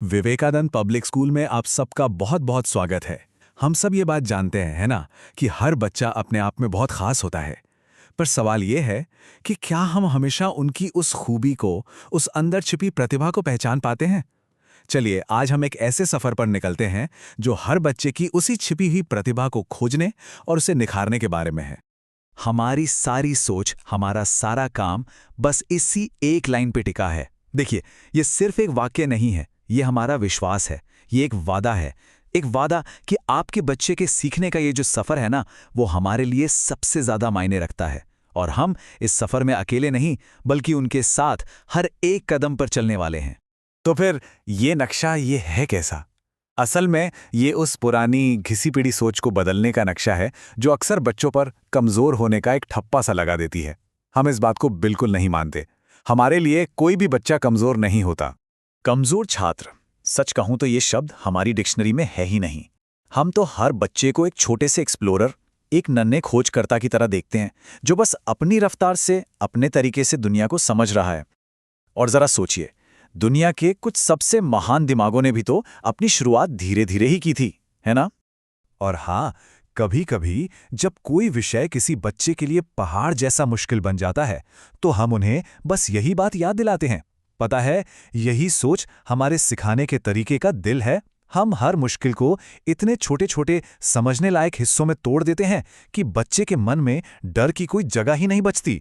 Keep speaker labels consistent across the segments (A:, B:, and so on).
A: Vivekananda public school में आप सबका बहुत बहुत स्वागत है। हम सब ये बात जानते हैं, है ना, कि हर बच्चा अपने आप में बहुत खास होता है। पर सवाल ये है कि क्या हम हमेशा उनकी उस खूबी को, उस अंदर छिपी प्रतिभा को पहचान पाते हैं? चलिए, आज हम एक ऐसे सफर पर निकलते हैं जो हर बच्चे की उसी छिपी हुई प्रतिभा को खोजने और उसे निखारने के बारे में है। हमारी सारी सोच, हमारा सारा काम बस इसी एक लाइन पे टिका है। देखिए, ये सिर्फ एक वाक्य नहीं है, ये हमारा विश्वास है, ये एक वादा है। एक वादा कि आपके बच्चे के सीखने का ये जो सफ़र है ना, वो हमारे लिए सबसे ज़्यादा मायने रखता है। और हम इस सफ़र में अकेले नहीं, बल्कि उनके साथ हर एक कदम पर चलने वाले हैं। तो फिर ये नक्शा ये है कैसा? असल में ये उस पुरानी घिसी पिटी सोच को बदलने का नक्शा है जो अक्सर बच्चों पर कमज़ोर होने का एक ठप्पा सा लगा देती है। हम इस बात को बिल्कुल नहीं मानते। हमारे लिए कोई भी बच्चा कमज़ोर नहीं होता। कमजोर छात्र, सच कहूं तो ये शब्द हमारी डिक्शनरी में है ही नहीं। हम तो हर बच्चे को एक छोटे से एक्सप्लोरर, एक नन्हे खोजकर्ता की तरह देखते हैं, जो बस अपनी रफ्तार से, अपने तरीके से दुनिया को समझ रहा है। और जरा सोचिए, दुनिया के कुछ सबसे महान दिमागों ने भी तो अपनी शुरुआत धीरे धीरे ही की थी, है ना? और हाँ, कभी कभी जब कोई विषय किसी बच्चे के लिए पहाड़ जैसा मुश्किल बन जाता है, तो हम उन्हें बस यही बात याद दिलाते हैं। पता है, यही सोच हमारे सिखाने के तरीके का दिल है। हम हर मुश्किल को इतने छोटे छोटे समझने लायक हिस्सों में तोड़ देते हैं कि बच्चे के मन में डर की कोई जगह ही नहीं बचती।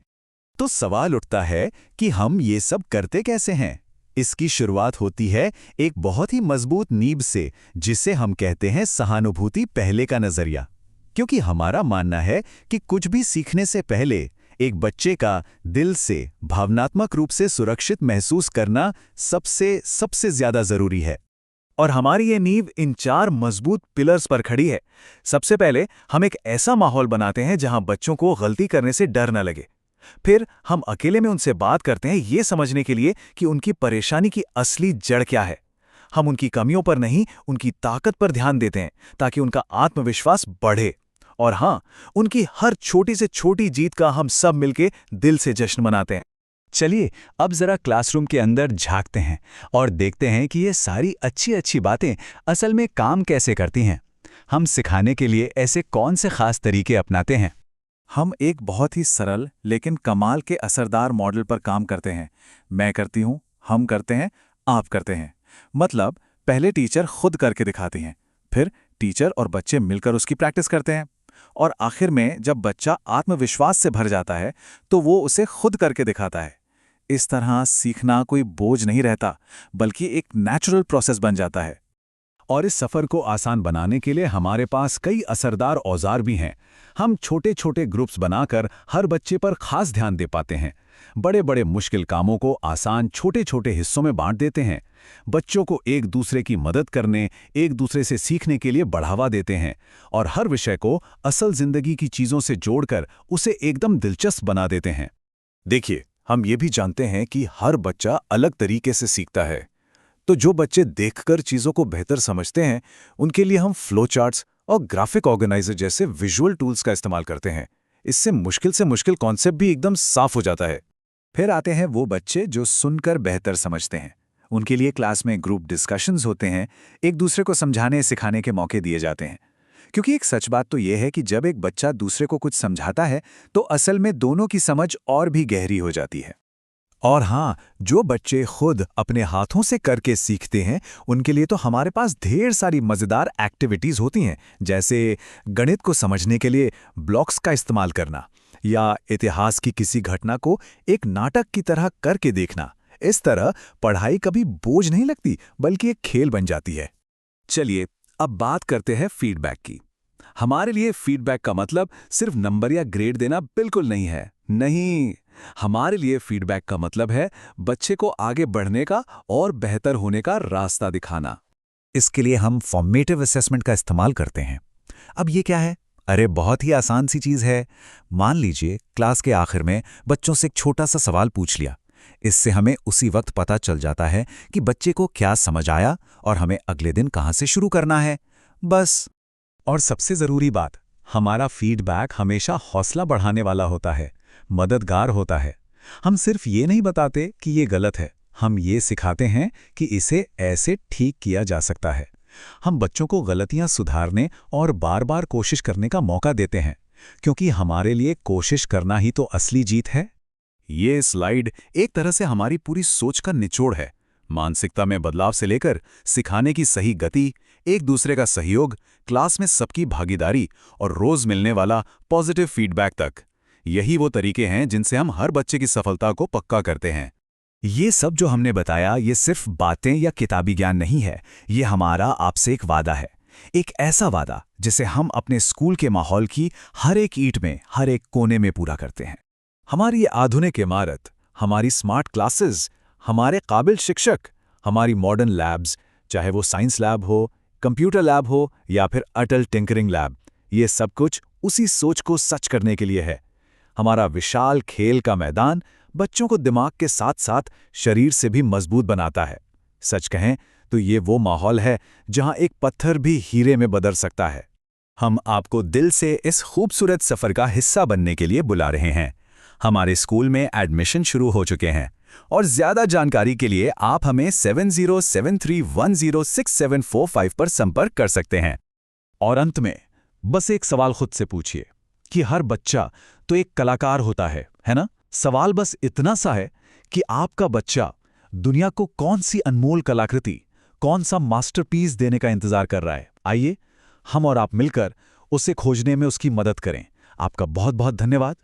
A: तो सवाल उठता है कि हम ये सब करते कैसे हैं? इसकी शुरुआत होती है एक बहुत ही मजबूत नींव से, जिसे हम कहते हैं सहानुभूति पहले का नजरिया। क्योंकि हमारा मानना है कि कुछ भी सीखने से पहले एक बच्चे का दिल से भावनात्मक रूप से सुरक्षित महसूस करना सबसे ज्यादा जरूरी है। और हमारी ये नींव इन 4 मजबूत पिलर्स पर खड़ी है। सबसे पहले हम एक ऐसा माहौल बनाते हैं जहां बच्चों को गलती करने से डर न लगे। फिर हम अकेले में उनसे बात करते हैं, ये समझने के लिए कि उनकी परेशानी की असली जड़ क्या है। हम उनकी कमियों पर नहीं, उनकी ताकत पर ध्यान देते हैं, ताकि उनका आत्मविश्वास बढ़े। और हाँ, उनकी हर छोटी से छोटी जीत का हम सब मिलके दिल से जश्न मनाते हैं। चलिए, अब जरा क्लासरूम के अंदर झांकते हैं और देखते हैं कि ये सारी अच्छी अच्छी बातें असल में काम कैसे करती हैं। हम सिखाने के लिए ऐसे कौन से खास तरीके अपनाते हैं? हम एक बहुत ही सरल लेकिन कमाल के असरदार मॉडल पर काम करते हैं। मैं करती हूँ, हम करते हैं, आप करते हैं। मतलब पहले टीचर खुद करके दिखाती हैं, फिर टीचर और बच्चे मिलकर उसकी प्रैक्टिस करते हैं, और आखिर में जब बच्चा आत्मविश्वास से भर जाता है तो वो उसे खुद करके दिखाता है। इस तरह सीखना कोई बोझ नहीं रहता, बल्कि एक नेचुरल प्रोसेस बन जाता है। और इस सफ़र को आसान बनाने के लिए हमारे पास कई असरदार औजार भी हैं। हम छोटे छोटे ग्रुप्स बनाकर हर बच्चे पर खास ध्यान दे पाते हैं। बड़े बड़े मुश्किल कामों को आसान छोटे छोटे हिस्सों में बांट देते हैं। बच्चों को एक दूसरे की मदद करने, एक दूसरे से सीखने के लिए बढ़ावा देते हैं। और हर विषय को असल जिंदगी की चीज़ों से जोड़कर उसे एकदम दिलचस्प बना देते हैं। देखिए, हम ये भी जानते हैं कि हर बच्चा अलग तरीके से सीखता है। तो जो बच्चे देखकर चीज़ों को बेहतर समझते हैं, उनके लिए हम फ्लो चार्ट्स और ग्राफिक ऑर्गेनाइजर जैसे विजुअल टूल्स का इस्तेमाल करते हैं। इससे मुश्किल कॉन्सेप्ट भी एकदम साफ हो जाता है। फिर आते हैं वो बच्चे जो सुनकर बेहतर समझते हैं। उनके लिए क्लास में ग्रुप डिस्कशंस होते हैं, एक दूसरे को समझाने सिखाने के मौके दिए जाते हैं। क्योंकि एक सच बात तो यह है कि जब एक बच्चा दूसरे को कुछ समझाता है, तो असल में दोनों की समझ और भी गहरी हो जाती है। और हाँ, जो बच्चे खुद अपने हाथों से करके सीखते हैं, उनके लिए तो हमारे पास ढेर सारी मज़ेदार एक्टिविटीज़ होती हैं, जैसे गणित को समझने के लिए ब्लॉक्स का इस्तेमाल करना, या इतिहास की किसी घटना को एक नाटक की तरह करके देखना। इस तरह पढ़ाई कभी बोझ नहीं लगती, बल्कि एक खेल बन जाती है। चलिए, अब बात करते हैं फीडबैक की। हमारे लिए फीडबैक का मतलब सिर्फ नंबर या ग्रेड देना बिल्कुल नहीं है। नहीं, हमारे लिए फीडबैक का मतलब है बच्चे को आगे बढ़ने का और बेहतर होने का रास्ता दिखाना। इसके लिए हम फॉर्मेटिव असेसमेंट का इस्तेमाल करते हैं। अब ये क्या है? अरे, बहुत ही आसान सी चीज़ है। मान लीजिए, क्लास के आखिर में बच्चों से एक छोटा सा सवाल पूछ लिया। इससे हमें उसी वक्त पता चल जाता है कि बच्चे को क्या समझ आया और हमें अगले दिन कहाँ से शुरू करना है। बस। और सबसे ज़रूरी बात, हमारा फीडबैक हमेशा हौसला बढ़ाने वाला होता है, मददगार होता है। हम सिर्फ ये नहीं बताते कि ये गलत है, हम ये सिखाते हैं कि इसे ऐसे ठीक किया जा सकता है। हम बच्चों को गलतियां सुधारने और बार बार कोशिश करने का मौका देते हैं, क्योंकि हमारे लिए कोशिश करना ही तो असली जीत है। ये स्लाइड एक तरह से हमारी पूरी सोच का निचोड़ है। मानसिकता में बदलाव से लेकर सिखाने की सही गति, एक दूसरे का सहयोग, क्लास में सबकी भागीदारी और रोज मिलने वाला पॉजिटिव फीडबैक तक। यही वो तरीके हैं जिनसे हम हर बच्चे की सफलता को पक्का करते हैं। ये सब जो हमने बताया, ये सिर्फ बातें या किताबी ज्ञान नहीं है। ये हमारा आपसे एक वादा है, एक ऐसा वादा जिसे हम अपने स्कूल के माहौल की हर एक ईंट में, हर एक कोने में पूरा करते हैं। हमारी ये आधुनिक इमारत, हमारी स्मार्ट क्लासेस, हमारे काबिल शिक्षक, हमारी मॉडर्न लैब्स, चाहे वो साइंस लैब हो, कंप्यूटर लैब हो या फिर अटल टिंकरिंग लैब, ये सब कुछ उसी सोच को सच करने के लिए है। हमारा विशाल खेल का मैदान बच्चों को दिमाग के साथ साथ शरीर से भी मजबूत बनाता है। सच कहें तो ये वो माहौल है जहां एक पत्थर भी हीरे में बदल सकता है। हम आपको दिल से इस खूबसूरत सफर का हिस्सा बनने के लिए बुला रहे हैं। हमारे स्कूल में एडमिशन शुरू हो चुके हैं और ज्यादा जानकारी के लिए आप हमें 7073106745 पर संपर्क कर सकते हैं। और अंत में बस एक सवाल खुद से पूछिए कि हर बच्चा तो एक कलाकार होता है ना? सवाल बस इतना सा है कि आपका बच्चा दुनिया को कौन सी अनमोल कलाकृति, कौन सा मास्टरपीस देने का इंतजार कर रहा है। आइए हम और आप मिलकर उसे खोजने में उसकी मदद करें। आपका बहुत बहुत धन्यवाद।